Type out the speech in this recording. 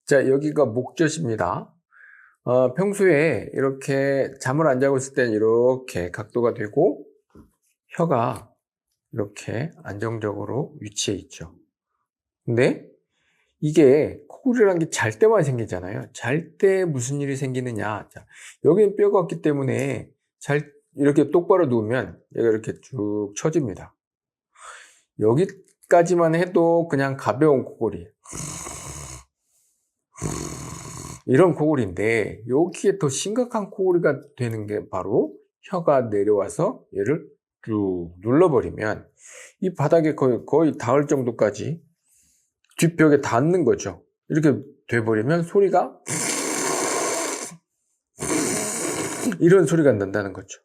자, 여기가 목젖입니다. 평소에 이렇게 잠을 안 자고 있을 때는 이렇게 각도가 되고 혀가 이렇게 안정적으로 위치해 있죠. 근데 이게 코골이라는 게 잘 때만 생기잖아요. 잘 때 무슨 일이 생기느냐. 자, 여기는 뼈가 없기 때문에 이렇게 똑바로 누우면 얘가 이렇게 쭉 처집니다. 여기까지만 해도 그냥 가벼운 코골이. 이런 코골이인데 여기에 더 심각한 코골이가 되는 게 바로 혀가 내려와서 얘를 쭉 눌러버리면 이 바닥에 거의 닿을 정도까지 뒷벽에 닿는 거죠. 이렇게 돼버리면 소리가 이런 소리가 난다는 거죠.